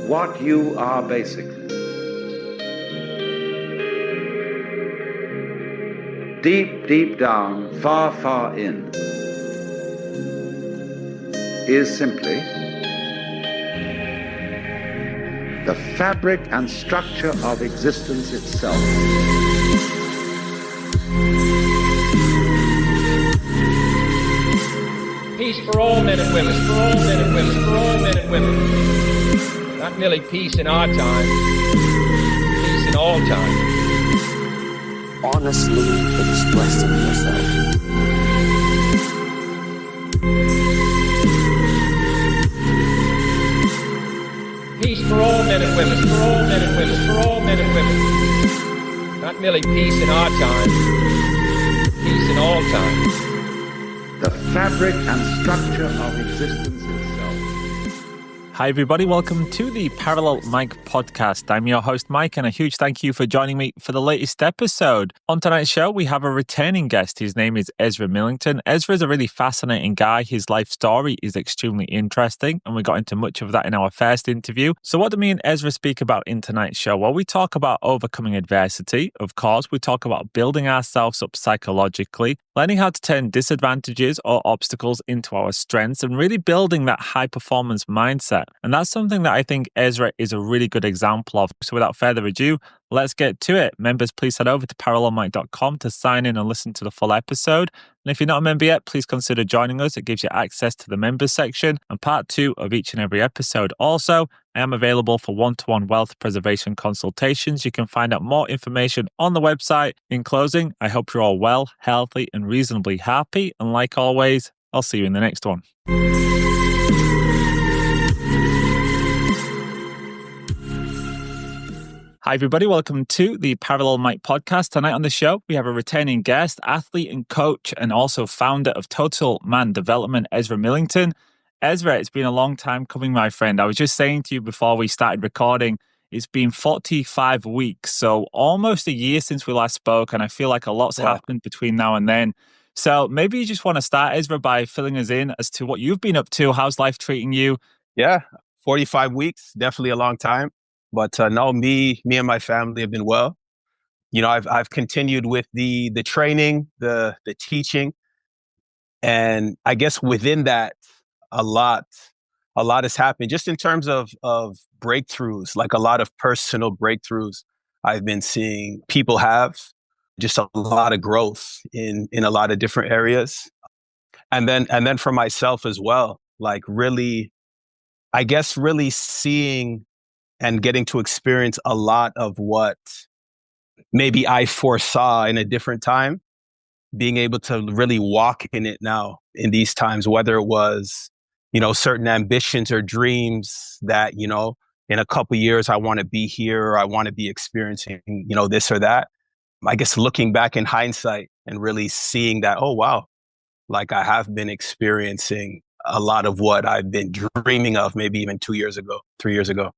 what you are basically. Deep, deep down, far, far in, is simply the fabric and structure of existence itself. Peace for all men and women, for all men and women, for all men and women. Not merely peace in our time, peace in all time. Honestly expressing yourself. Peace for all men and women, for all men and women, for all men and women. Not merely peace in our time, peace in all time. The fabric and structure of existence itself. Hi everybody, welcome to the Parallel Mike podcast. I'm your host Mike, and a huge thank you for joining me for the latest episode. On tonight's show, we have a returning guest. His name is Ezra Millington. Ezra is a really fascinating guy. His life story is extremely interesting, and we got into much of that in our first interview. So what do me and Ezra speak about in tonight's show? Well, we talk about overcoming adversity. Of course, we talk about building ourselves up psychologically, learning how to turn disadvantages or obstacles into our strengths, and really building that high-performance mindset. And that's something that I think Ezra is a really good example of. So without further ado, let's get to it. Members, please head over to parallelmike.com to sign in and listen to the full episode. And if you're not a member yet, please consider joining us. It gives you access to the members section and part 2 of each and every episode. Also, I am available for one-to-one wealth preservation consultations. You can find out more information on the website. In closing, I hope you're all well, healthy, and reasonably happy. And like always, I'll see you in the next one. Hi, everybody. Welcome to the Parallel Mike podcast. Tonight on the show, we have a returning guest, athlete and coach, and also founder of Total Man Development, Ezra Millington. Ezra, it's been a long time coming, my friend. I was just saying to you before we started recording, it's been 45 weeks, so almost a year since we last spoke, and I feel like a lot's happened between now and then. So maybe you just want to start, Ezra, by filling us in as to what you've been up to. How's life treating you? Yeah, 45 weeks, definitely a long time. But no, me and my family have been well. You know, I've continued with the training, the teaching, and I guess within that, a lot has happened just in terms of breakthroughs, like a lot of personal breakthroughs I've been seeing people have, just a lot of growth in a lot of different areas. And then for myself as well, like really, I guess really seeing and getting to experience a lot of what maybe I foresaw in a different time, being able to really walk in it now in these times, whether it was, you know, certain ambitions or dreams that, you know, in a couple of years, I want to be here, or I want to be experiencing, you know, this or that. I guess looking back in hindsight and really seeing that, oh, wow, like I have been experiencing a lot of what I've been dreaming of maybe even 2 years ago, 3 years ago.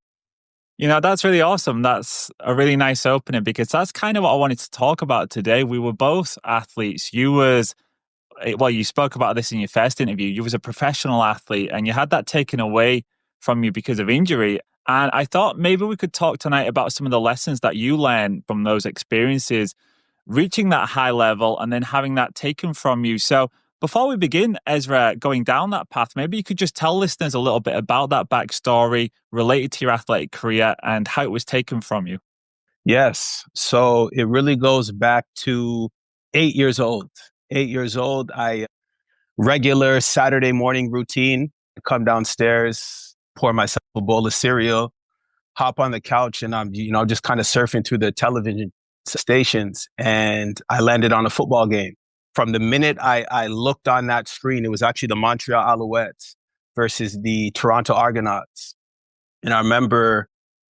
You know, that's really awesome. That's a really nice opening, because that's kind of what I wanted to talk about today. We were both athletes. You spoke about this in your first interview. You was a professional athlete, and you had that taken away from you because of injury. And I thought maybe we could talk tonight about some of the lessons that you learned from those experiences, reaching that high level and then having that taken from you. So before we begin, Ezra, going down that path, maybe you could just tell listeners a little bit about that backstory related to your athletic career and how it was taken from you. Yes. So it really goes back to 8 years old. 8 years old, I regular Saturday morning routine, come downstairs, pour myself a bowl of cereal, hop on the couch, and I'm, you know, just kind of surfing through the television stations. And I landed on a football game. From the minute I looked on that screen, it was actually the Montreal Alouettes versus the Toronto Argonauts. And I remember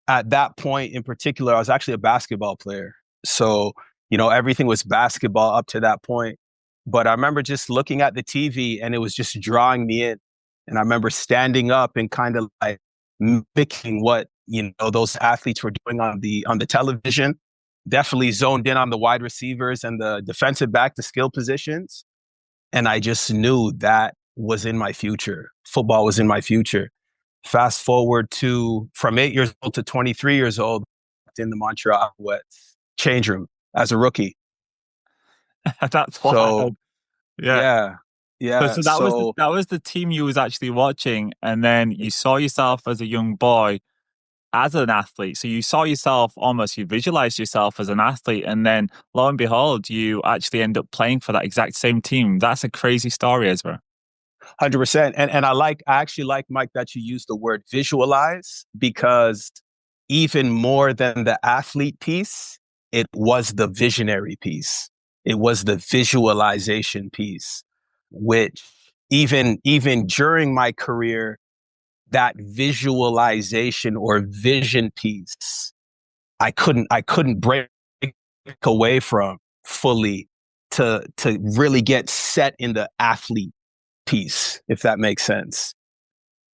at that point in particular, I was actually a basketball player. So, you know, everything was basketball up to that point. But I remember just looking at the TV and it was just drawing me in. And I remember standing up and kind of like mimicking what, you know, those athletes were doing on the television. Definitely zoned in on the wide receivers and the defensive back, the skill positions. And I just knew that was in my future. Football was in my future. Fast forward to from 8 years old to 23 years old in the Montreal Alouettes change room as a rookie. That's So wild. Yeah. yeah, So, yeah. so So that was the team you was actually watching, and then you saw yourself as a young boy as an athlete. So you saw yourself almost, you visualized yourself as an athlete, and then lo and behold, you actually end up playing for that exact same team. That's a crazy story, Ezra. 100%. And I actually like, Mike, that you used the word visualize, because even more than the athlete piece, it was the visionary piece. It was the visualization piece, which even during my career, that visualization or vision piece, I couldn't break away from fully to really get set in the athlete piece, if that makes sense.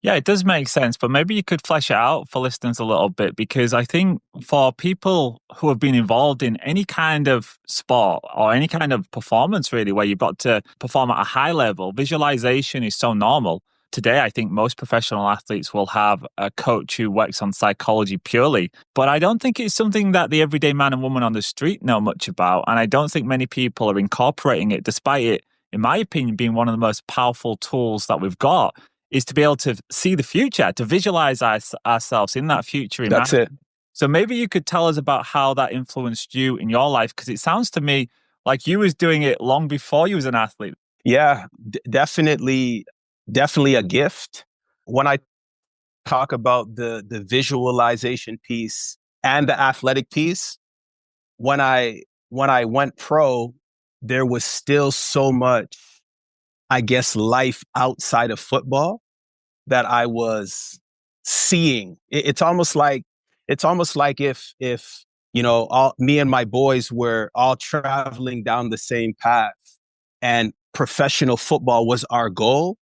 Yeah, it does make sense, but maybe you could flesh it out for listeners a little bit, because I think for people who have been involved in any kind of sport or any kind of performance, really, where you've got to perform at a high level, visualization is so normal. Today, I think most professional athletes will have a coach who works on psychology purely, but I don't think it's something that the everyday man and woman on the street know much about. And I don't think many people are incorporating it, despite it, in my opinion, being one of the most powerful tools that we've got, is to be able to see the future, to visualize ourselves in that future. That's it. So maybe you could tell us about how that influenced you in your life, because it sounds to me like you was doing it long before you was an athlete. Yeah, definitely a gift. When I talk about the visualization piece and the athletic piece, when I went pro, there was still so much, I guess, life outside of football that I was seeing. It's almost like if all me and my boys were all traveling down the same path, and professional football was our goal.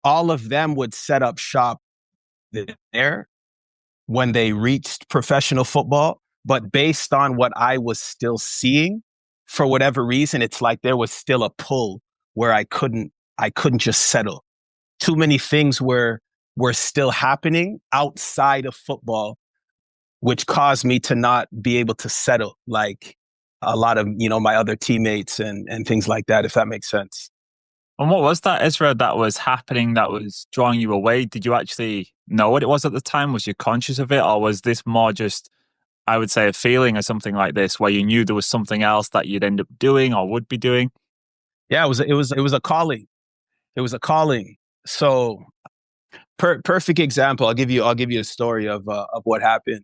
All of them would set up shop there when they reached professional football, but based on what I was still seeing, for whatever reason, it's like there was still a pull where I couldn't just settle. Too many things were still happening outside of football, which caused me to not be able to settle like a lot of my other teammates and things like that, if that makes sense. And what was that, Ezra, that was happening that was drawing you away? Did you actually know what it was at the time? Was you conscious of it? Or was this more just, I would say, a feeling or something like this, where you knew there was something else that you'd end up doing or would be doing? Yeah, it was a calling. It was a calling. So perfect example. I'll give you a story of what happened.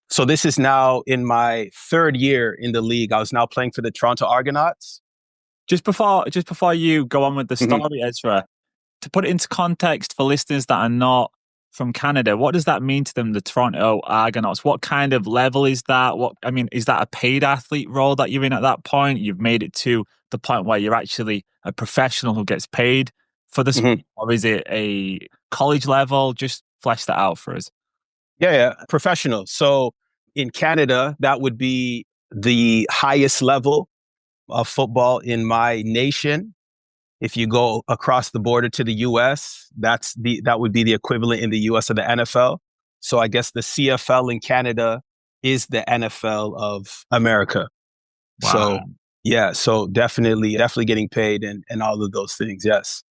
So this is now in my third year in the league. I was now playing for the Toronto Argonauts. Just before you go on with the Mhm. story, Ezra, to put it into context for listeners that are not from Canada, what does that mean to them, the Toronto Argonauts? What kind of level is that? Is that a paid athlete role that you're in at that point? You've made it to the point where you're actually a professional who gets paid for the sport, Mhm. or is it a college level? Just flesh that out for us. Yeah, yeah, professional. So in Canada, that would be the highest level of football in my nation. If you go across the border to the US, that would be the equivalent in the US of the NFL. So I guess the CFL in Canada is the NFL of America. Wow. So yeah, so definitely getting paid and all of those things. Yes.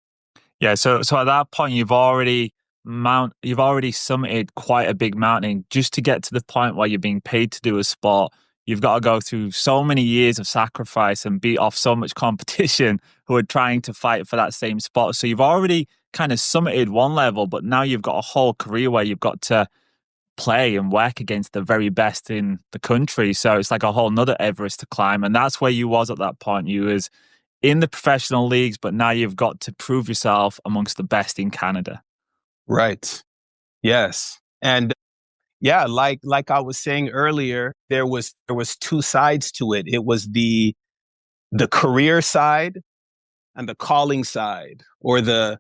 Yeah, so at that point you've already summited quite a big mountain. Just to get to the point where you're being paid to do a sport, you've got to go through so many years of sacrifice and beat off so much competition who are trying to fight for that same spot. So you've already kind of summited one level, but now you've got a whole career where you've got to play and work against the very best in the country. So it's like a whole nother Everest to climb. And that's where you was at that point. You was in the professional leagues, but now you've got to prove yourself amongst the best in Canada. Right. Yes. And yeah, like I was saying earlier, there was two sides to it. It was the career side and the calling side, or the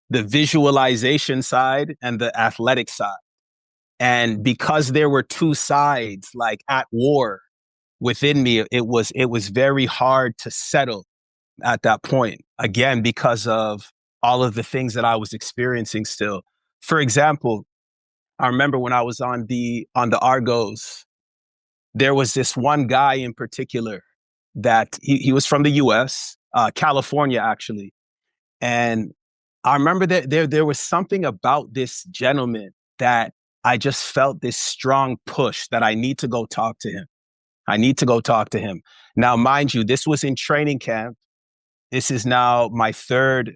visualization side and the athletic side. And because there were two sides like at war within me, it was very hard to settle at that point. Again, because of all of the things that I was experiencing still. For example, I remember when I was on the Argos, there was this one guy in particular that he was from the US, California, actually. And I remember that there was something about this gentleman that I just felt this strong push that I need to go talk to him. I need to go talk to him. Now, mind you, this was in training camp. This is now my third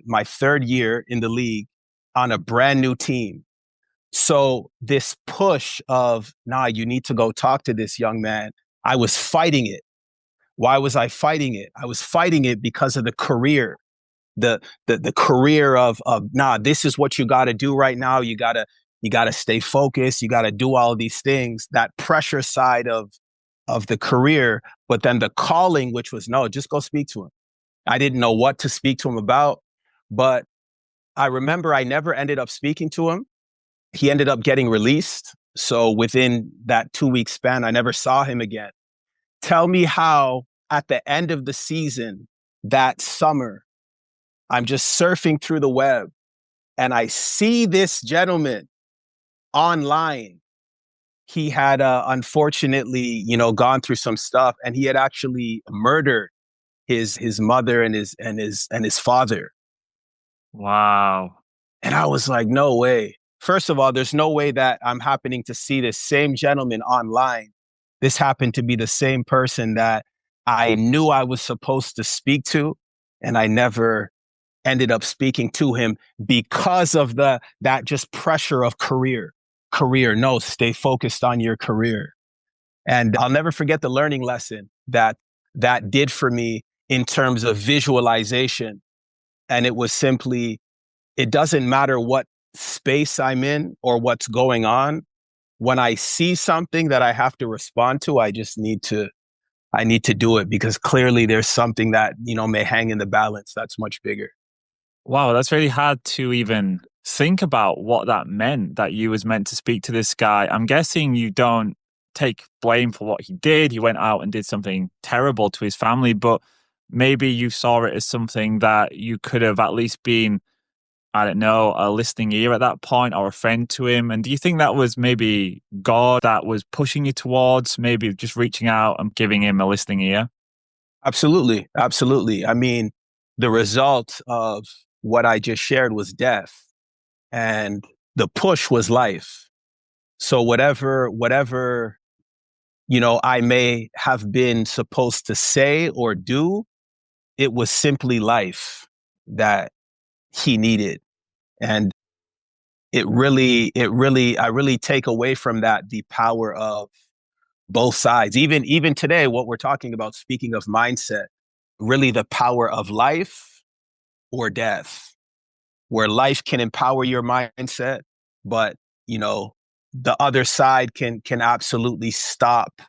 year in the league on a brand new team. So this push of, nah, you need to go talk to this young man, I was fighting it. Why was I fighting it? I was fighting it because of the career, the career of nah, this is what you got to do right now. You gotta stay focused. You gotta do all of these things. That pressure side of the career, but then the calling, which was no, just go speak to him. I didn't know what to speak to him about, but I remember I never ended up speaking to him. He ended up getting released. So within that 2 week span, I never saw him again. Tell me how at the end of the season that summer, I'm just surfing through the web and I see this gentleman online. He had unfortunately, gone through some stuff, and he had actually murdered his mother and his father. Wow. And I was like, no way. First of all, there's no way that I'm happening to see this same gentleman online. This happened to be the same person that I knew I was supposed to speak to, and I never ended up speaking to him because of that just pressure of career. No, stay focused on your career. And I'll never forget the learning lesson that did for me in terms of visualization. And it was simply, it doesn't matter what space I'm in or what's going on. When I see something that I have to respond to, I need to do it, because clearly there's something that, may hang in the balance that's much bigger. Wow, that's really hard to even think about what that meant, that you was meant to speak to this guy. I'm guessing you don't take blame for what he did. He went out and did something terrible to his family, but maybe you saw it as something that you could have at least been, I don't know, a listening ear at that point, or a friend to him. And do you think that was maybe God that was pushing you towards maybe just reaching out and giving him a listening ear? Absolutely. Absolutely. I mean, the result of what I just shared was death, and the push was life. So whatever, I may have been supposed to say or do, it was simply life that he needed. And I really take away from that the power of both sides. Even today, what we're talking about, speaking of mindset, really the power of life or death, where life can empower your mindset, but the other side can absolutely stop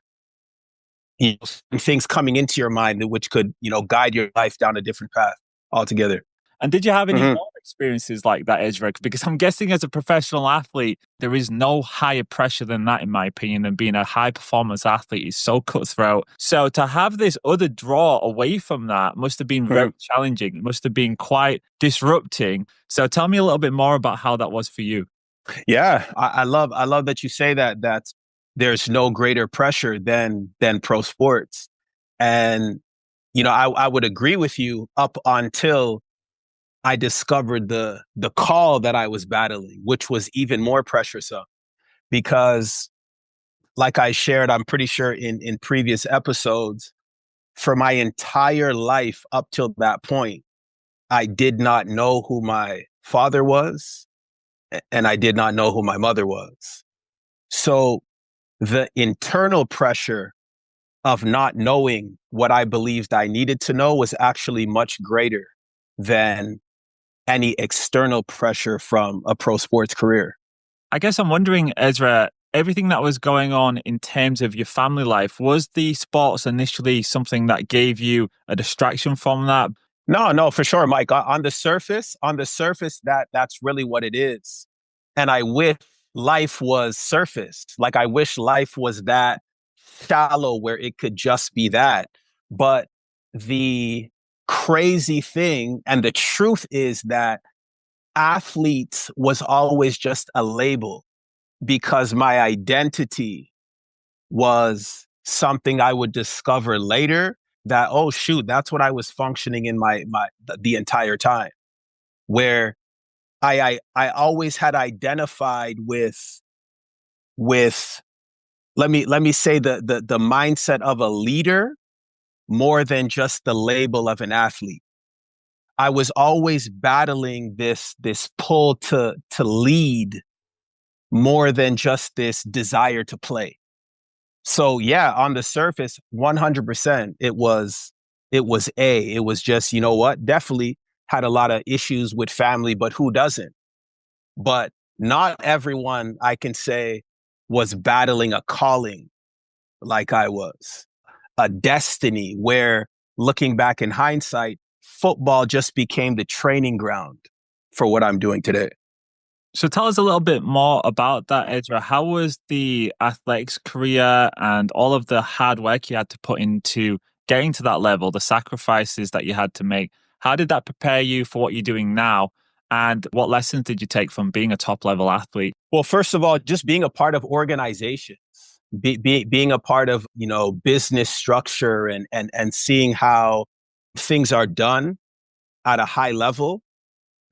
things coming into your mind, which could guide your life down a different path altogether. And did you have any Mhm. more experiences like that, Ezra? Because I'm guessing as a professional athlete, there is no higher pressure than that, in my opinion, than being a high performance athlete is so cutthroat. So to have this other draw away from that must have been very challenging. It must have been quite disrupting. So tell me a little bit more about how that was for you. Yeah, I love that you say that there's no greater pressure than pro sports. And I would agree with you up until I discovered the call that I was battling, which was even more pressuresome, because like I shared, I'm pretty sure in previous episodes, for my entire life up till that point, I did not know who my father was, and I did not know who my mother was. So the internal pressure of not knowing what I believed I needed to know was actually much greater than any external pressure from a pro sports career. I guess I'm wondering, Ezra, everything that was going on in terms of your family life, was the sports initially something that gave you a distraction from that? No, for sure, Mike. On the surface, that's really what it is. And I wish life was surfaced. Like, I wish life was that shallow where it could just be that. But the crazy thing and the truth is that athletes was always just a label. because my identity was something I would discover later that, oh shoot, that's what I was functioning in the entire time. Where I always had identified with let me say the mindset of a leader more than just the label of an athlete. I was always battling this pull to lead more than just this desire to play. So yeah, on the surface, 100%, it was just, you know what? Definitely had a lot of issues with family, but who doesn't? But not everyone, I can say, was battling a calling like I was, a destiny where, looking back in hindsight, football just became the training ground for what I'm doing today. So tell us a little bit more about that, Ezra. How was the athletics career and all of the hard work you had to put into getting to that level, the sacrifices that you had to make? How did that prepare you for what you're doing now? And what lessons did you take from being a top level athlete? Well, first of all, just being a part of organizations, being a part of, business structure and seeing how things are done at a high level.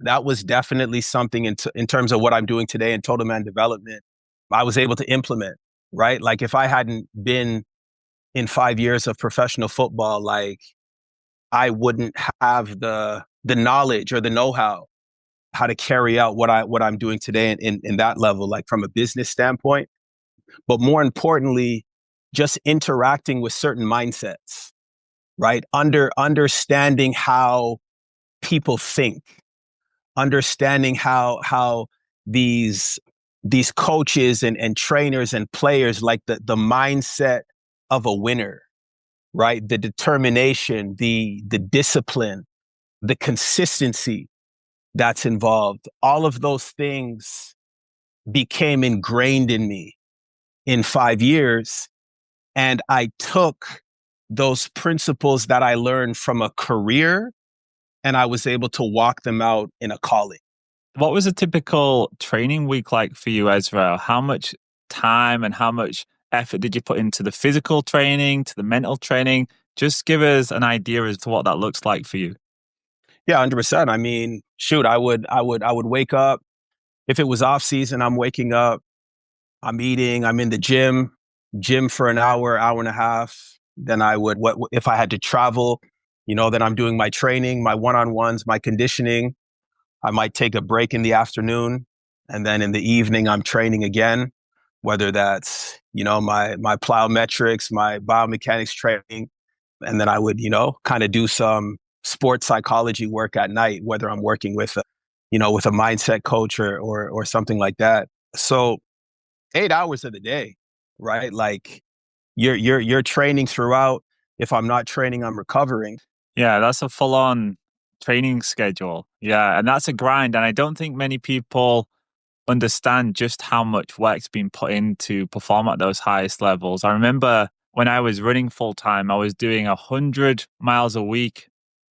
That was definitely something in terms of what I'm doing today in Total Man Development, I was able to implement, right? Like if I hadn't been in 5 years of professional football, like I wouldn't have the knowledge or the know-how how to carry out what I'm doing today in that level, like from a business standpoint. But more importantly, just interacting with certain mindsets, right? Understanding how people think, understanding how these coaches and trainers and players, like the mindset of a winner, right? The determination, the discipline, the consistency that's involved. All of those things became ingrained in me in 5 years. And I took those principles that I learned from a career and I was able to walk them out in a calling. What was a typical training week like for you, Ezra? How much time and how much effort did you put into the physical training, to the mental training? Just give us an idea as to what that looks like for you. Yeah, 100%. I mean, shoot, I would wake up. If it was off season, I'm waking up, I'm eating, I'm in the gym for an hour, hour and a half. Then if I had to travel, then I'm doing my training, my one-on-ones, my conditioning. I might take a break in the afternoon. And then in the evening, I'm training again, whether that's, my plyometrics, my biomechanics training. And then I would, kind of do some sports psychology work at night, whether I'm working with with a mindset coach or something like that. So 8 hours of the day, right? Like you're training throughout. If I'm not training, I'm recovering. Yeah, that's a full on training schedule. Yeah, and that's a grind. And I don't think many people understand just how much work's been put in to perform at those highest levels. I remember when I was running full time, I was doing 100 miles a week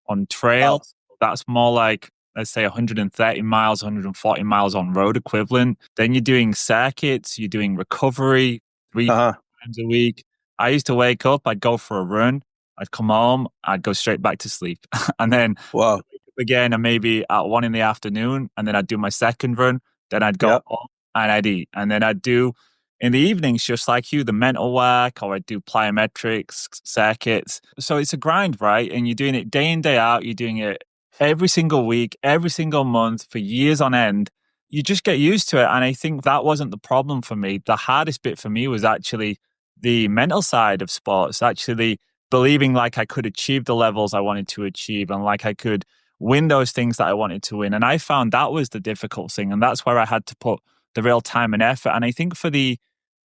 on trail. Wow. That's more like, let's say 130 miles, 140 miles on road equivalent. Then you're doing circuits, you're doing recovery 3 Uh-huh. times a week. I used to wake up, I'd go for a run, I'd come home, I'd go straight back to sleep. And then Wow. again, and maybe at 1 PM, and then I'd do my second run. Then I'd go Yep. home and I'd eat. And then I'd do in the evenings, just like you, the mental work, or I'd do plyometrics, circuits. So it's a grind, right? And you're doing it day in, day out. You're doing it every single week, every single month for years on end. You just get used to it. And I think that wasn't the problem for me. The hardest bit for me was actually the mental side of sports, actually believing like I could achieve the levels I wanted to achieve and like I could win those things that I wanted to win. And I found that was the difficult thing. And that's where I had to put the real time and effort. And I think for the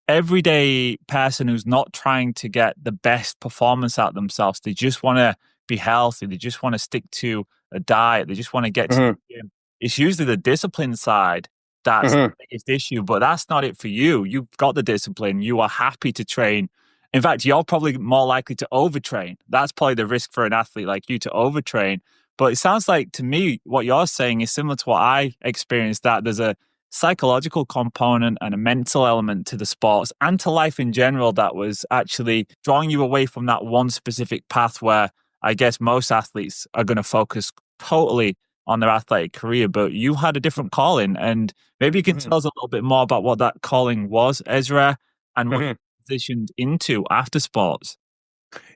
everyday person who's not trying to get the best performance out themselves, they just want to be healthy. They just want to stick to a diet. They just want to get to the gym. It's usually the discipline side that's the biggest issue, but that's not it for you. You've got the discipline. You are happy to train. In fact, you're probably more likely to overtrain. That's probably the risk for an athlete like you to overtrain. But it sounds like to me, what you're saying is similar to what I experienced, that there's a psychological component and a mental element to the sports and to life in general that was actually drawing you away from that one specific path where I guess most athletes are going to focus totally on their athletic career, but you had a different calling. And maybe you can tell us a little bit more about what that calling was, Ezra, and what you transitioned into after sports.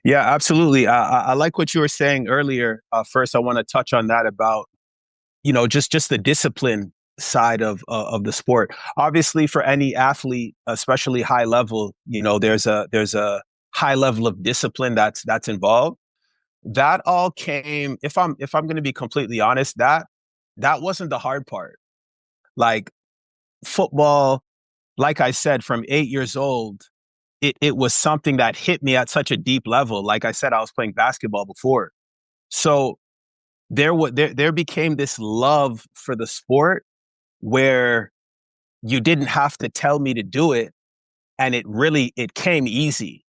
Yeah, absolutely. I like what you were saying earlier. First, I want to touch on that about, just the discipline side of the sport. Obviously, for any athlete, especially high level, there's a high level of discipline that's involved. That all came, if I'm going to be completely honest, that wasn't the hard part. Like football, like I said, from 8 years old, it was something that hit me at such a deep level. Like I said, I was playing basketball before. So there became this love for the sport where you didn't have to tell me to do it. And it came easy.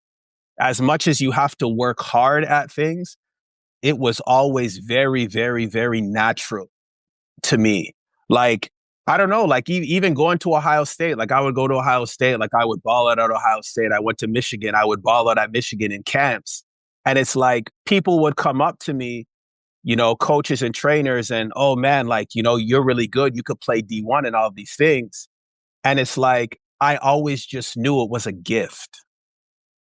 As much as you have to work hard at things, it was always very, very, very natural to me. Like, I don't know, like even going to Ohio State, like I would go to Ohio State, like I would ball out at Ohio State. I went to Michigan, I would ball out at Michigan in camps. And it's like people would come up to me, coaches and trainers, and, oh man, like, you're really good. You could play D1 and all of these things. And it's like, I always just knew it was a gift.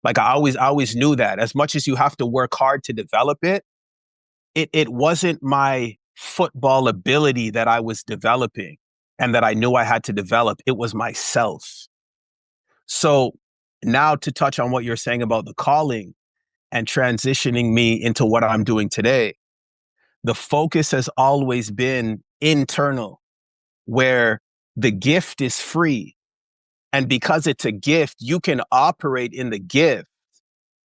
Like I always knew that as much as you have to work hard to develop it, it wasn't my football ability that I was developing and that I knew I had to develop. It was myself. So now to touch on what you're saying about the calling and transitioning me into what I'm doing today, the focus has always been internal, where the gift is free. And because it's a gift, you can operate in the gift,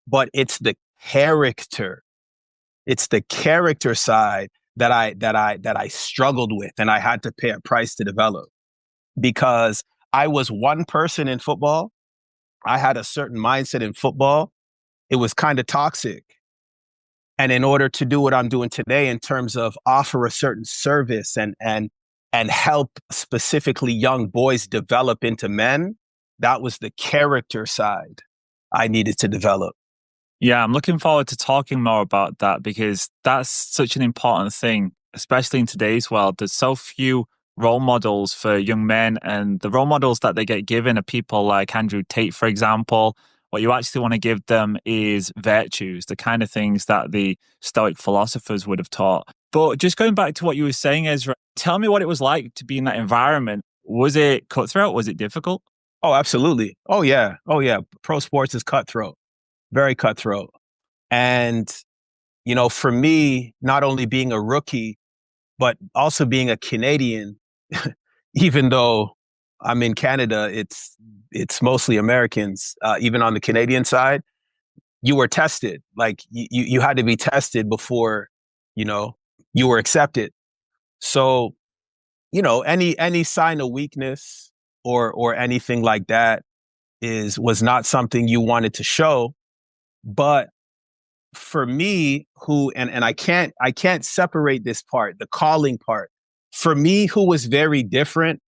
but it's the character. It's the character side that I struggled with and I had to pay a price to develop, because I was one person in football. I had a certain mindset in football. It was kind of toxic. And in order to do what I'm doing today in terms of offer a certain service and help specifically young boys develop into men, that was the character side I needed to develop. Yeah, I'm looking forward to talking more about that because that's such an important thing, especially in today's world. There's so few role models for young men, and the role models that they get given are people like Andrew Tate, for example. What you actually want to give them is virtues, the kind of things that the Stoic philosophers would have taught. But just going back to what you were saying, Ezra, tell me what it was like to be in that environment. Was it cutthroat? Was it difficult? Oh, absolutely. Oh, yeah. Pro sports is cutthroat, very cutthroat. And, for me, not only being a rookie, but also being a Canadian, even though I'm in Canada, it's mostly Americans, even on the Canadian side, you were tested. Like you had to be tested before, you were accepted. So, any sign of weakness or anything like that was not something you wanted to show. But for me, and I can't separate this part, the calling part. For me, who was very different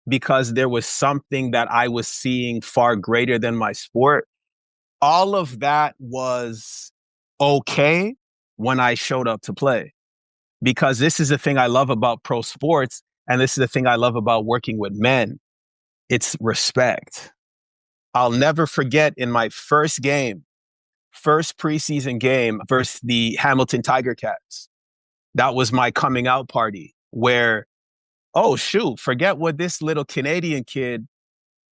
because there was something that I was seeing far greater than my sport. All of that was okay when I showed up to play, because this is the thing I love about pro sports. And this is the thing I love about working with men. It's respect. I'll never forget in my first preseason game versus the Hamilton Tiger Cats. That was my coming out party where, oh shoot, forget what this little Canadian kid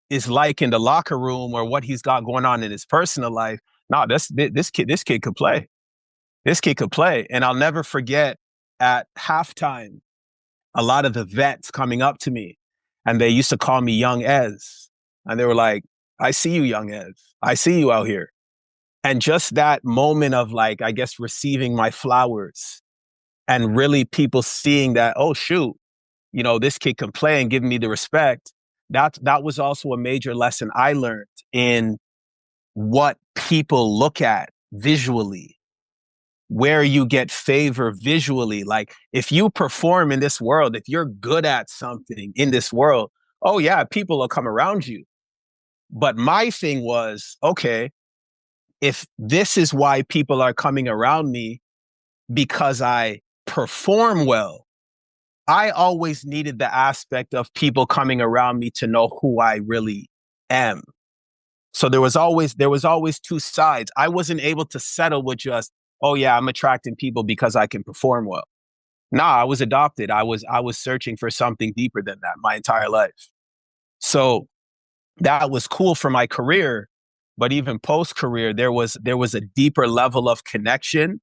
is like in the locker room or what he's got going on in his personal life. No, this kid could play. This kid could play. And I'll never forget at halftime, a lot of the vets coming up to me, and they used to call me Young Ez. And they were like, I see you, Young Ez. I see you out here. And just that moment of, like, I guess, receiving my flowers and really people seeing that, oh, shoot, this kid can play, and giving me the respect. That was also a major lesson I learned in what people look at visually, where you get favor visually. Like, if you perform in this world, if you're good at something in this world, oh yeah, people will come around you. But my thing was, okay, if this is why people are coming around me because I perform well, I always needed the aspect of people coming around me to know who I really am. So there was always two sides. I wasn't able to settle with just, oh yeah, I'm attracting people because I can perform well. Nah, I was adopted. I was searching for something deeper than that my entire life. So that was cool for my career, but even post career, there was a deeper level of connection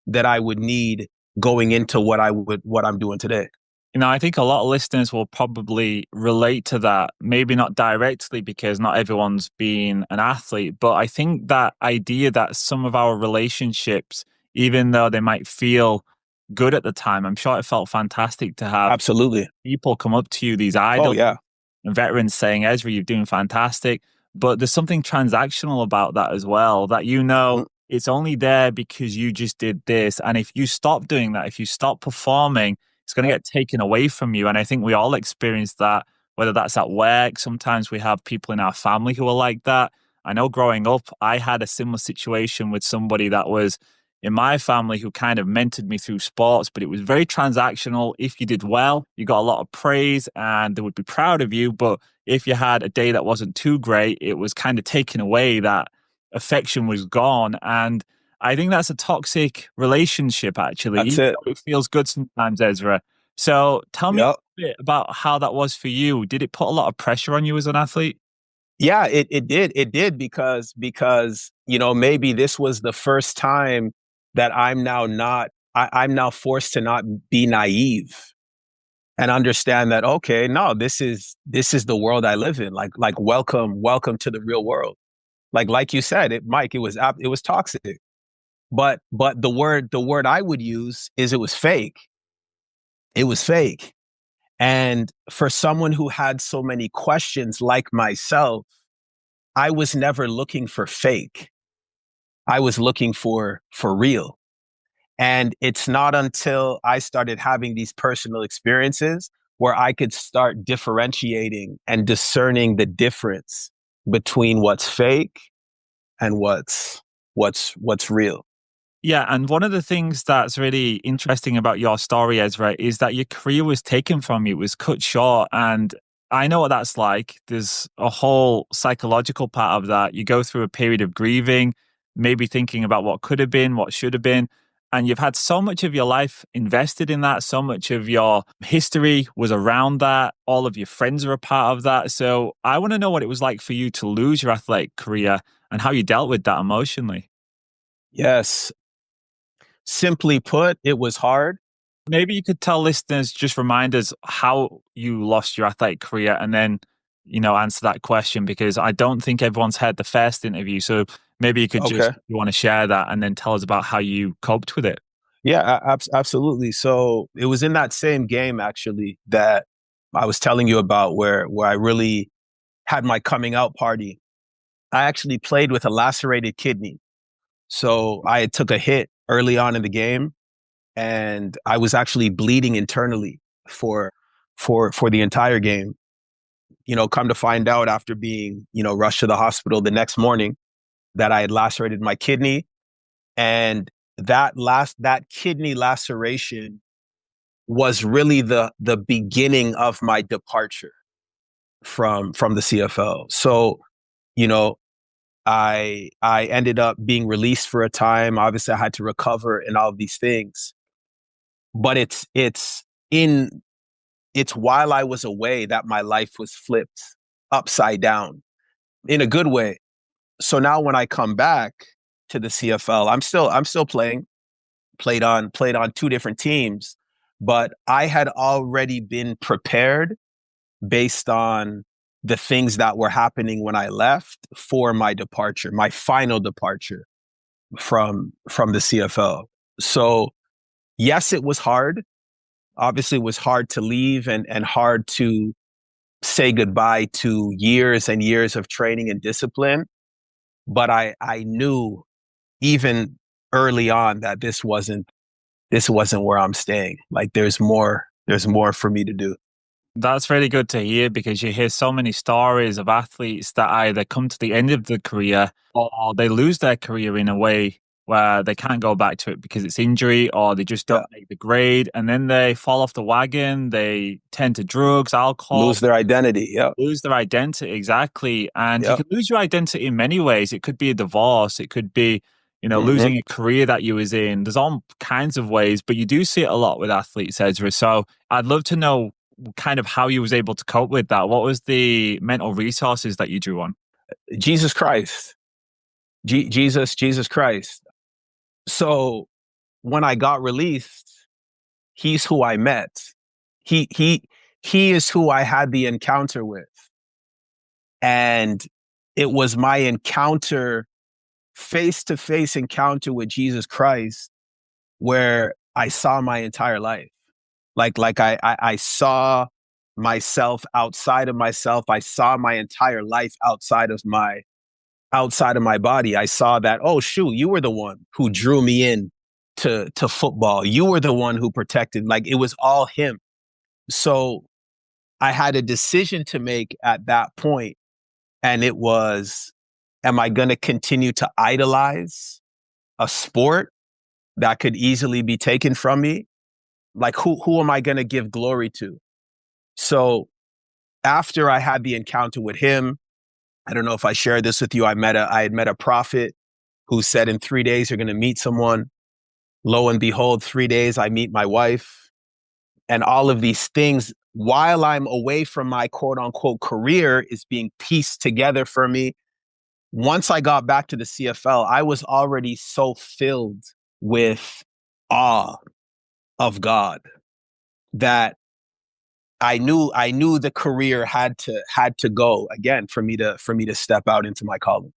that I would need going into what I'm doing today. I think a lot of listeners will probably relate to that, maybe not directly because not everyone's been an athlete, but I think that idea that some of our relationships, even though they might feel good at the time, I'm sure it felt fantastic to have Absolutely. people come up to you, these Oh idols, yeah. and veterans saying, Ezra, you're doing fantastic. But there's something transactional about that as well, that Mm, it's only there because you just did this. And if you stop doing that, if you stop performing, it's going to get taken away from you. And I think we all experience that, whether that's at work. Sometimes we have people in our family who are like that. I know growing up, I had a similar situation with somebody that was in my family who kind of mentored me through sports, but it was very transactional. If you did well, you got a lot of praise and they would be proud of you. But if you had a day that wasn't too great, it was kind of taken away. That affection was gone. And I think that's a toxic relationship, actually, that's even it. though it feels good sometimes, Ezra. So tell me Yep. a bit about how that was for you. Did it put a lot of pressure on you as an athlete? Yeah, it did because maybe this was the first time that I'm now forced to not be naive and understand that, okay, no, this is the world I live in. Like welcome to the real world. Like you said, Mike, it was toxic. But the word I would use is it was fake. It was fake. And for someone who had so many questions like myself, I was never looking for fake. I was looking for real. And it's not until I started having these personal experiences where I could start differentiating and discerning the difference between what's fake and what's real. Yeah, and one of the things that's really interesting about your story, Ezra, is that your career was taken from you, it was cut short. And I know what that's like. There's a whole psychological part of that. You go through a period of grieving, maybe thinking about what could have been, what should have been. And you've had so much of your life invested in that, so much of your history was around that. All of your friends are a part of that. So I want to know what it was like for you to lose your athletic career and how you dealt with that emotionally. Yes. Simply put, it was hard. Maybe you could tell listeners, just remind us how you lost your athletic career and then, answer that question because I don't think everyone's heard the first interview. So maybe you could just, Okay. if you want to share that and then tell us about how you coped with it. Yeah, absolutely. So it was in that same game actually that I was telling you about where I really had my coming out party. I actually played with a lacerated kidney. So I took a hit early on in the game and I was actually bleeding internally for for the entire game. Come to find out after being, rushed to the hospital the next morning that I had lacerated my kidney and that kidney laceration was really the beginning of my departure from the CFL. So, you know, I ended up being released for a time. Obviously, I had to recover and all of these things. But in it's while I was away that my life was flipped upside down in a good way. So now when I come back to the CFL, I'm still played on two different teams, but I had already been prepared based on the things that were happening when I left for my departure, my final departure from the CFL. So yes, it was hard. Obviously, it was hard to leave and hard to say goodbye to years and years of training and discipline. But I knew even early on that this wasn't where I'm staying. Like there's more for me to do. That's really good to hear because you hear so many stories of athletes that either come to the end of the career or they lose their career in a way where they can't go back to it because it's injury or they just Yeah. don't make the grade and then they fall off the wagon. They tend to drugs, alcohol, Lose their identity. Yep. lose their identity. Exactly. And you Yep. can lose your identity in many ways. It could be a divorce. It could be, Hmm. losing a career that you was in. There's all kinds of ways, but you do see it a lot with athletes, Ezra. So I'd love to know kind of how you was able to cope with that. What was the mental resources that you drew on? Jesus Christ. Jesus Christ. So when I got released, he's who I met. He he he is who I had the encounter with. And it was my encounter, face to face encounter with Jesus Christ, where I saw my entire life. I saw myself outside of myself. I saw my entire life outside of my body. I saw that, oh shoot, you were the one who drew me in to football. You were the one who protected. Like it was all him. So I had a decision to make at that point, and it was, am I going to continue to idolize a sport that could easily be taken from me? Like who am I going to give glory to? So after I had the encounter with him, I don't know if I shared this with you. I had met a prophet who said in 3 days you're going to meet someone. Lo and behold, 3 days I meet my wife, and all of these things while I'm away from my quote unquote career is being pieced together for me. Once I got back to the CFL, I was already so filled with awe of God that I knew the career had to go again for me to step out into my calling.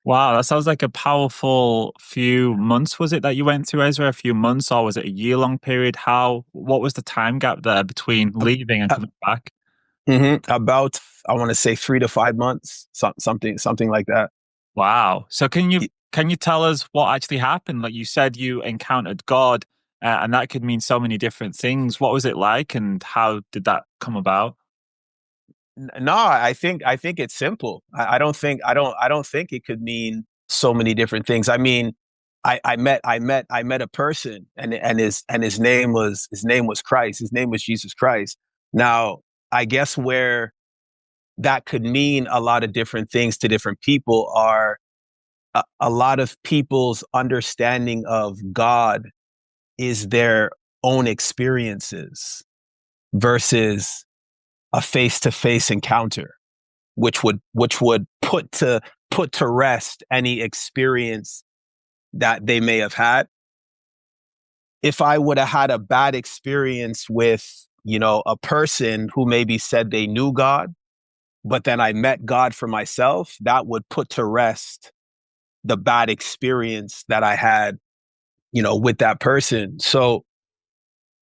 Wow, that sounds like a powerful few months. Was it that you went through, Ezra? A few months, or was it a year-long period? What was the time gap there between leaving and coming back? About, I want to say 3 to 5 months, something like that. Wow. So can you tell us what actually happened? Like you said, you encountered God, and that could mean so many different things. What was it like, and how did that come about? No, I think it's simple. I don't think it could mean so many different things. I mean, I met a person, and his name was Christ. His name was Jesus Christ. Now, I guess where that could mean a lot of different things to different people are a lot of people's understanding of God is their own experiences versus a face-to-face encounter, which would put to rest any experience that they may have had. If I would have had a bad experience with, a person who maybe said they knew God, but then I met God for myself, that would put to rest the bad experience that I had, with that person. So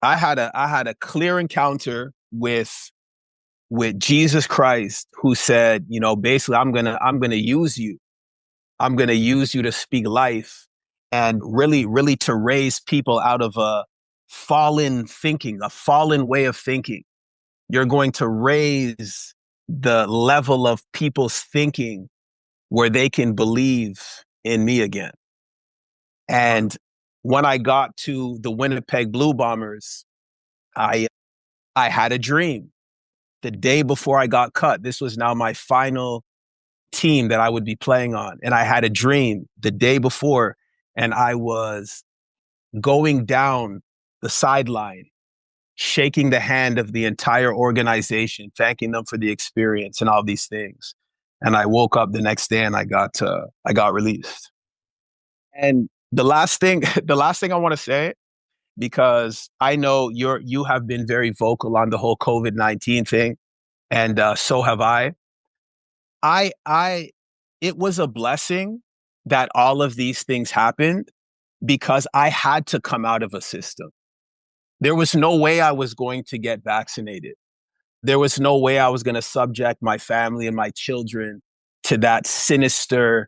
I had a clear encounter with Jesus Christ, who said, basically, I'm gonna use you. I'm gonna use you to speak life and really, really to raise people out of a fallen thinking, a fallen way of thinking. You're going to raise the level of people's thinking where they can believe in me again. And when I got to the Winnipeg Blue Bombers, I I had a dream the day before I got cut. This was now my final team that I would be playing on. And I had a dream the day before, and I was going down the sideline, shaking the hand of the entire organization, thanking them for the experience and all these things. And I woke up the next day and I got released. And the last thing, the last thing I want to say, because I know you have been very vocal on the whole COVID-19 thing, and so have I. I it was a blessing that all of these things happened because I had to come out of a system. There was no way I was going to get vaccinated. There was no way I was going to subject my family and my children to that sinister,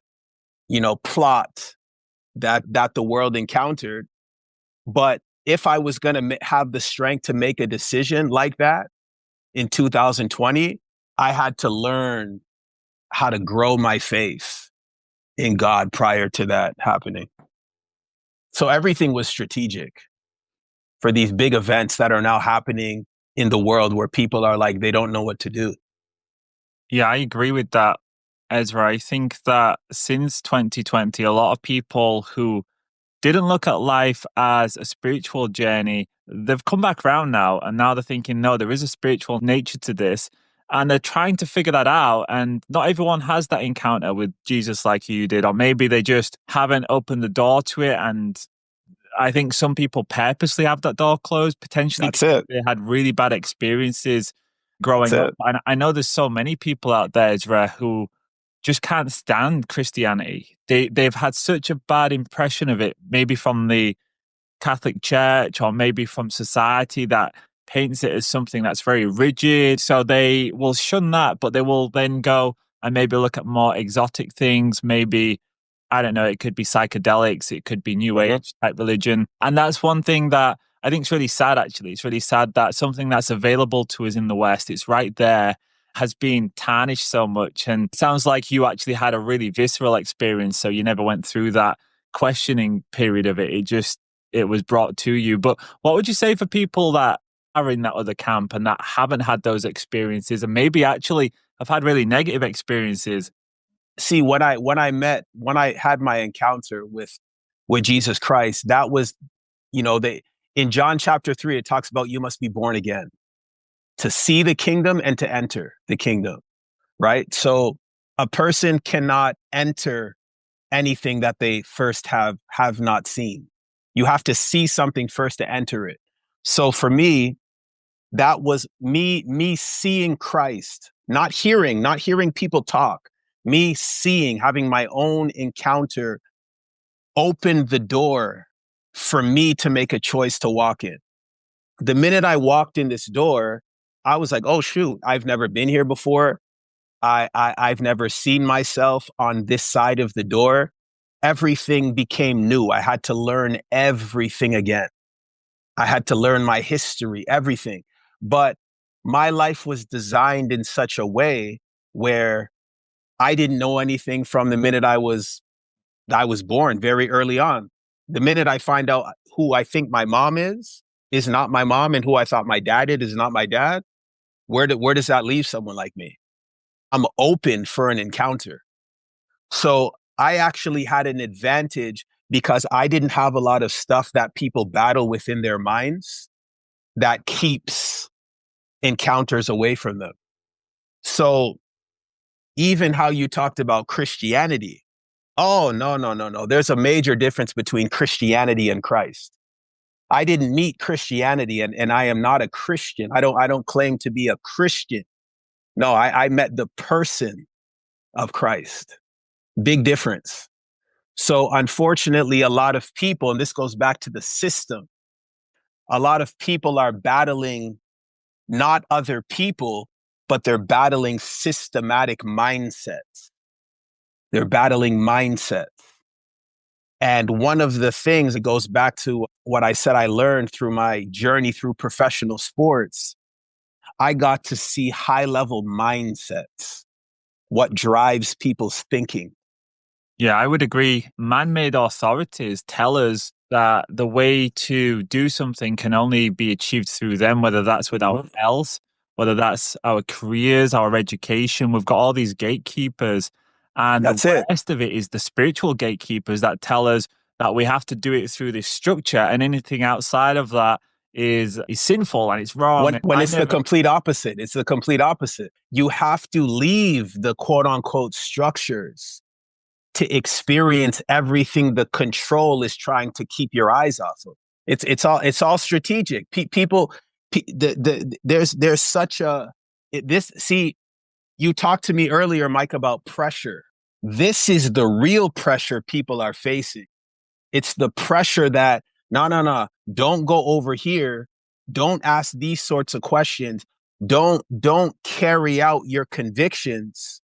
plot that the world encountered. But if I was going to have the strength to make a decision like that, in 2020, I had to learn how to grow my faith in God prior to that happening. So everything was strategic for these big events that are now happening in the world where people are like, they don't know what to do. Yeah, I agree with that, Ezra. I think that since 2020, a lot of people who didn't look at life as a spiritual journey, they've come back around now. And now they're thinking, no, there is a spiritual nature to this. And they're trying to figure that out. And not everyone has that encounter with Jesus like you did. Or maybe they just haven't opened the door to it. And I think some people purposely have that door closed, potentially That's because it. they had really bad experiences That's growing up. it. And I know there's so many people out there, Ezra, who just can't stand Christianity. They've had such a bad impression of it, maybe from the Catholic Church or maybe from society that paints it as something that's very rigid. So they will shun that, but they will then go and maybe look at more exotic things. Maybe, I don't know, it could be psychedelics, it could be New Age type religion. And that's one thing that I think is really sad, actually. It's really sad that something that's available to us in the West, it's right there, has been tarnished so much. And it sounds like you actually had a really visceral experience. So you never went through that questioning period of it. It was brought to you. But what would you say for people that are in that other camp and that haven't had those experiences and maybe actually have had really negative experiences? See, when I had my encounter with Jesus Christ, that was, in John chapter 3, it talks about you must be born again to see the kingdom and to enter the kingdom, right? So a person cannot enter anything that they first have not seen. You have to see something first to enter it. So for me, that was me seeing Christ, not hearing people talk, me seeing, having my own encounter opened the door for me to make a choice to walk in. The minute I walked in this door, I was like, oh shoot, I've never been here before. I've never seen myself on this side of the door. Everything became new. I had to learn everything again. I had to learn my history, everything. But my life was designed in such a way where I didn't know anything from the minute I was born, very early on. The minute I find out who I think my mom is not my mom, and who I thought my dad is not my dad, where does that leave someone like me? I'm open for an encounter. So I actually had an advantage because I didn't have a lot of stuff that people battle within their minds that keeps encounters away from them. So even how you talked about Christianity, oh, no. There's a major difference between Christianity and Christ. I didn't meet Christianity, and I am not a Christian. I don't claim to be a Christian. No, I met the person of Christ. Big difference. So unfortunately, a lot of people, and this goes back to the system, a lot of people are battling not other people, but they're battling systematic mindsets. They're battling mindsets. And one of the things that goes back to what I said I learned through my journey through professional sports, I got to see high level mindsets, what drives people's thinking. Yeah, I would agree. Man-made authorities tell us that the way to do something can only be achieved through them, whether that's with our health, whether that's our careers, our education. We've got all these gatekeepers. And That's the it. rest of it is the spiritual gatekeepers that tell us that we have to do it through this structure, and anything outside of that is sinful and it's wrong. When it's the complete opposite. It's the complete opposite. You have to leave the quote unquote structures to experience everything the control is trying to keep your eyes off of. It's all strategic. There's such a see. You talked to me earlier, Mike, about pressure. This is the real pressure people are facing. It's the pressure that no, don't go over here. Don't ask these sorts of questions. Don't carry out your convictions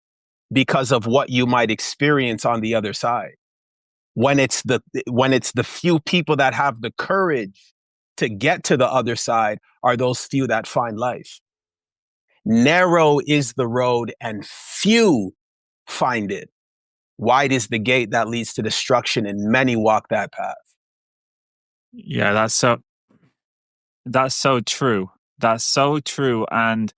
because of what you might experience on the other side. When it's the few people that have the courage to get to the other side are those few that find life. Narrow is the road and few find it. Wide is the gate that leads to destruction, and many walk that path. Yeah, that's so true. That's so true. And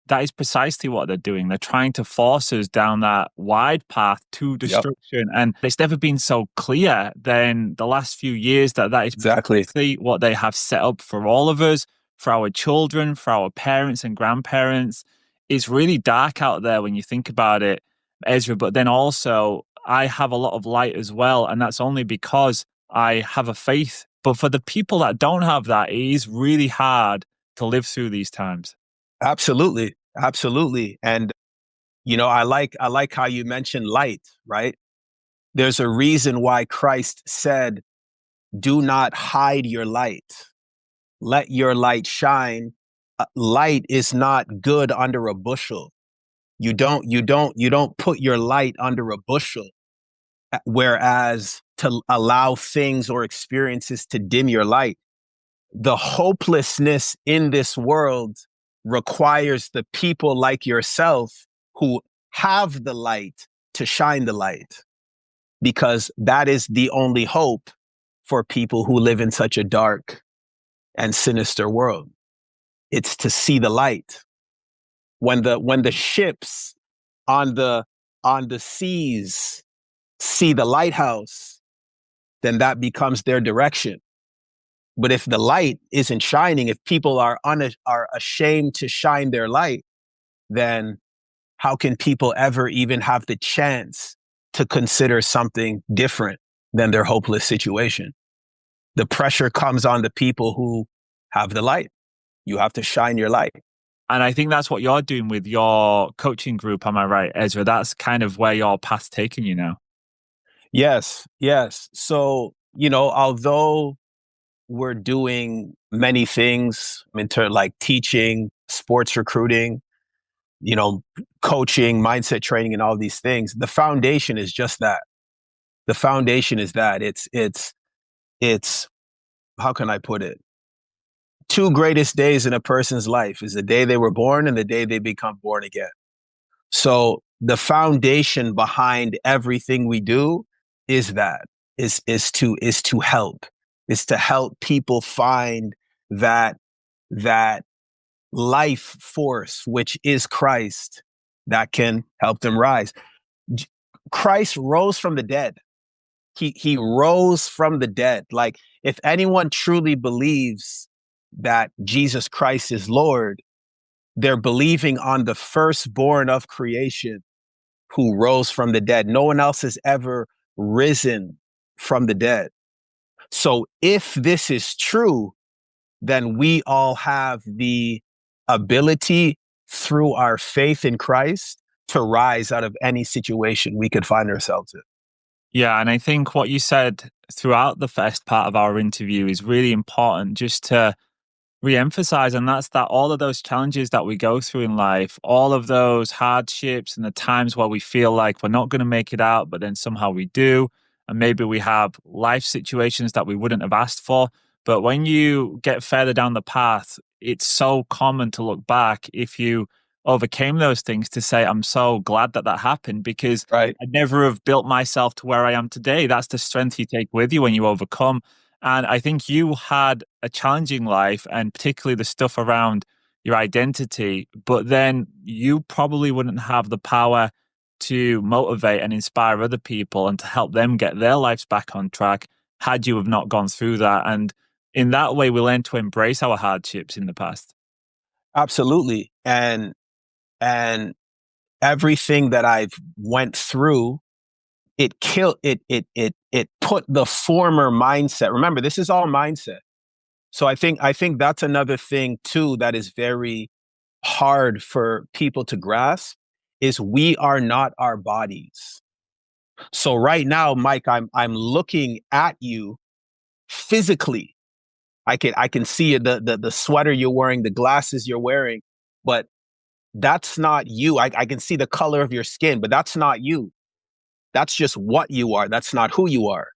that is precisely what they're doing. They're trying to force us down that wide path to destruction. And it's never been so clear than the last few years that is Exactly precisely what they have set up for all of us, for our children, for our parents and grandparents. It's really dark out there when you think about it, Ezra. But then also, I have a lot of light as well. And that's only because I have a faith. But for the people that don't have that, it is really hard to live through these times. Absolutely. Absolutely. And, I like how you mentioned light, right? There's a reason why Christ said, do not hide your light. Let your light shine. Light is not good under a bushel. You don't put your light under a bushel. Whereas to allow things or experiences to dim your light, the hopelessness in this world requires the people like yourself who have the light to shine the light, because that is the only hope for people who live in such a dark and sinister world. It's to see the light. When the ships on the seas see the lighthouse, then that becomes their direction. But if the light isn't shining, if people are ashamed to shine their light, then how can people ever even have the chance to consider something different than their hopeless situation? The pressure comes on the people who have the light. You have to shine your light. And I think that's what you're doing with your coaching group. Am I right, Ezra? That's kind of where your path's taking you now. Yes. So, although we're doing many things like teaching, sports recruiting, coaching, mindset training, and all these things, the foundation is just that. The foundation is that it's how can I put it? Two greatest days in a person's life is the day they were born and the day they become born again. So the foundation behind everything we do is to help people find that life force, which is Christ, that can help them rise. Christ rose from the dead. He rose from the dead. Like, if anyone truly believes that Jesus Christ is Lord, they're believing on the firstborn of creation who rose from the dead. No one else has ever risen from the dead. So if this is true, then we all have the ability through our faith in Christ to rise out of any situation we could find ourselves in. Yeah, and I think what you said throughout the first part of our interview is really important just to re-emphasize, and that's that all of those challenges that we go through in life, all of those hardships and the times where we feel like we're not going to make it out, but then somehow we do, and maybe we have life situations that we wouldn't have asked for. But when you get further down the path, it's so common to look back if you overcame those things to say, I'm so glad that happened, because Right. I'd never have built myself to where I am today. That's the strength you take with you when you overcome. And I think you had a challenging life, and particularly the stuff around your identity, but then you probably wouldn't have the power to motivate and inspire other people and to help them get their lives back on track had you have not gone through that. And in that way, we learn to embrace our hardships in the past. Absolutely. And everything that I've went through, it put the former mindset. Remember, this is all mindset. So I think that's another thing too that is very hard for people to grasp, is we are not our bodies. So right now, Mike, I'm looking at you physically. I can see the sweater you're wearing, the glasses you're wearing, but that's not you. I can see the color of your skin, but that's not you. That's just what you are. That's not who you are.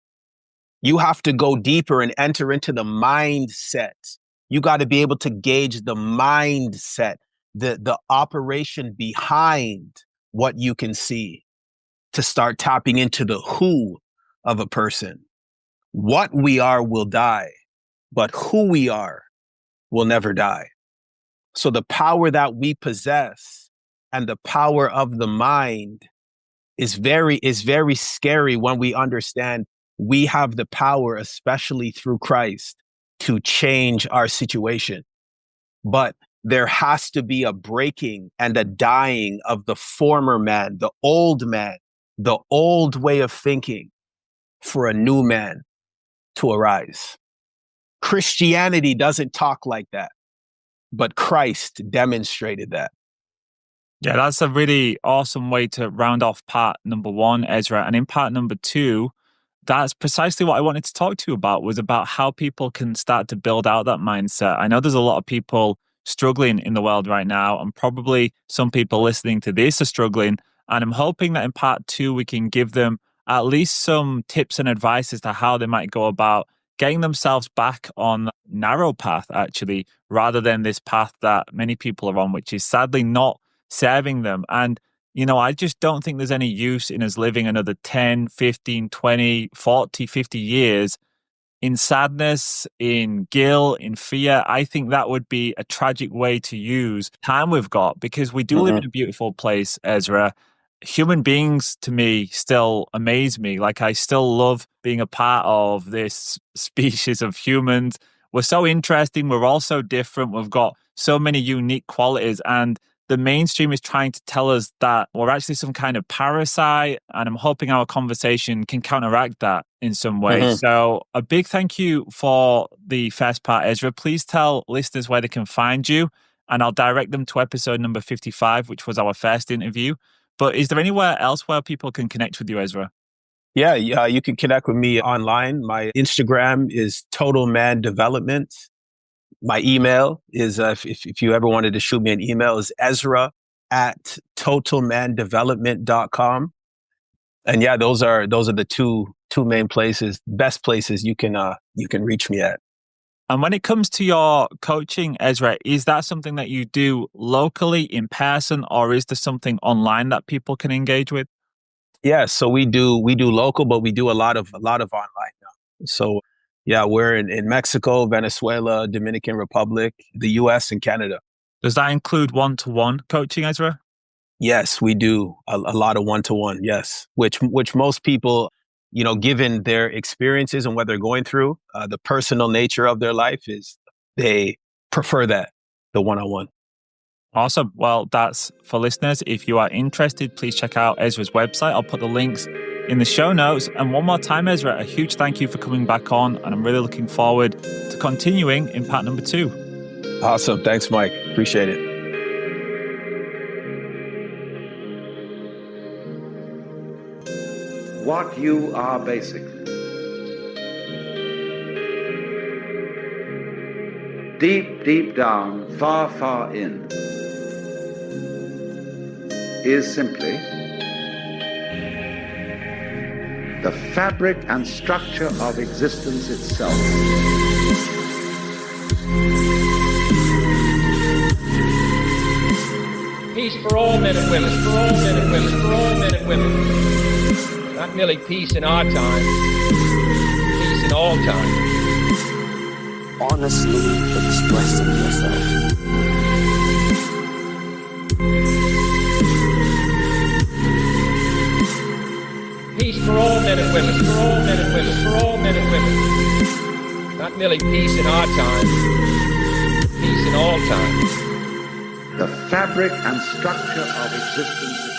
You have to go deeper and enter into the mindset. You got to be able to gauge the mindset. the operation behind what you can see, to start tapping into the who of a person. What we are will die, but who we are will never die. So the power that we possess and the power of the mind is very scary when we understand we have the power, especially through Christ, to change our situation. But there has to be a breaking and a dying of the former man, the old way of thinking, for a new man to arise. Christianity doesn't talk like that, but Christ demonstrated that. Yeah, that's a really awesome way to round off part number one, Ezra. And in part number two, that's precisely what I wanted to talk to you about, was about how people can start to build out that mindset. I know there's a lot of people struggling in the world right now, and probably some people listening to this are struggling. And I'm hoping that in part two, we can give them at least some tips and advice as to how they might go about getting themselves back on the narrow path, actually, rather than this path that many people are on, which is sadly not serving them. And I just don't think there's any use in us living another 10, 15, 20, 40, 50 years in sadness, in guilt, in fear. I think that would be a tragic way to use time we've got, because we do live in a beautiful place, Ezra. Human beings, to me, still amaze me. Like, I still love being a part of this species of humans. We're so interesting. We're all so different. We've got so many unique qualities. And the mainstream is trying to tell us that we're actually some kind of parasite, and I'm hoping our conversation can counteract that in some way. So a big thank you for the first part, Ezra. Please tell listeners where they can find you, and I'll direct them to episode number 55, which was our first interview. But is there anywhere else where people can connect with you, Ezra? Yeah, you can connect with me online. My Instagram is Total Man Development. My email is, if you ever wanted to shoot me an email, is ezra@totalmandevelopment.com. And yeah, those are the two main places, best places you can reach me at. And when it comes to your coaching, Ezra, is that something that you do locally in person, or is there something online that people can engage with? Yeah, so we do local, but we do a lot of online now. So yeah, we're in Mexico, Venezuela, Dominican Republic, the US, and Canada. Does that include one-to-one coaching, Ezra? Yes, we do a lot of one-to-one, yes. Which most people, given their experiences and what they're going through, the personal nature of their life, is they prefer that, the one-on-one. Awesome. Well, that's for listeners. If you are interested, please check out Ezra's website. I'll put the links in the show notes. And one more time, Ezra, a huge thank you for coming back on. And I'm really looking forward to continuing in part number 2. Awesome. Thanks, Mike. Appreciate it. What you are basically. Deep, deep down, far, far in, is simply the fabric and structure of existence itself. Peace for all men and women, for all men and women, for all men and women. Not merely peace in our time, peace in all time. Honestly expressing yourself. Peace for all men and women, for all men and women, for all men and women. Not merely peace in our time, peace in all time. The fabric and structure of existence itself.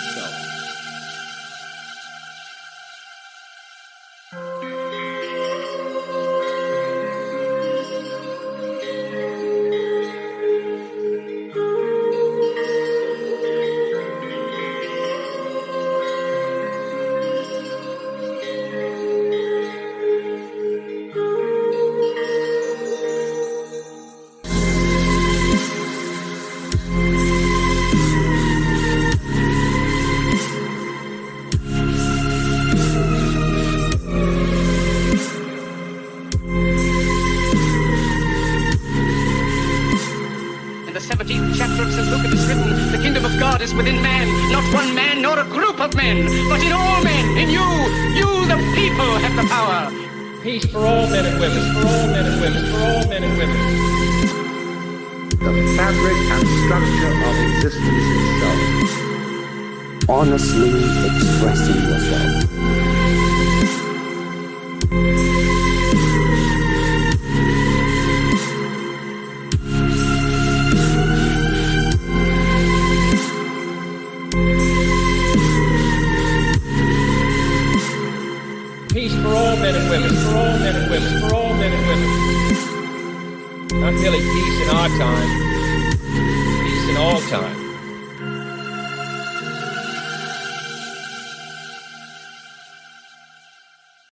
God is within man, not one man nor a group of men, but in all men, in you. You, the people, have the power. Peace for all men and women, for all men and women, for all men and women. The fabric and structure of existence itself. Honestly expressing yourself. Peace for all men and women, for all men and women, for all men and women. Not merely peace in our time, peace in all time.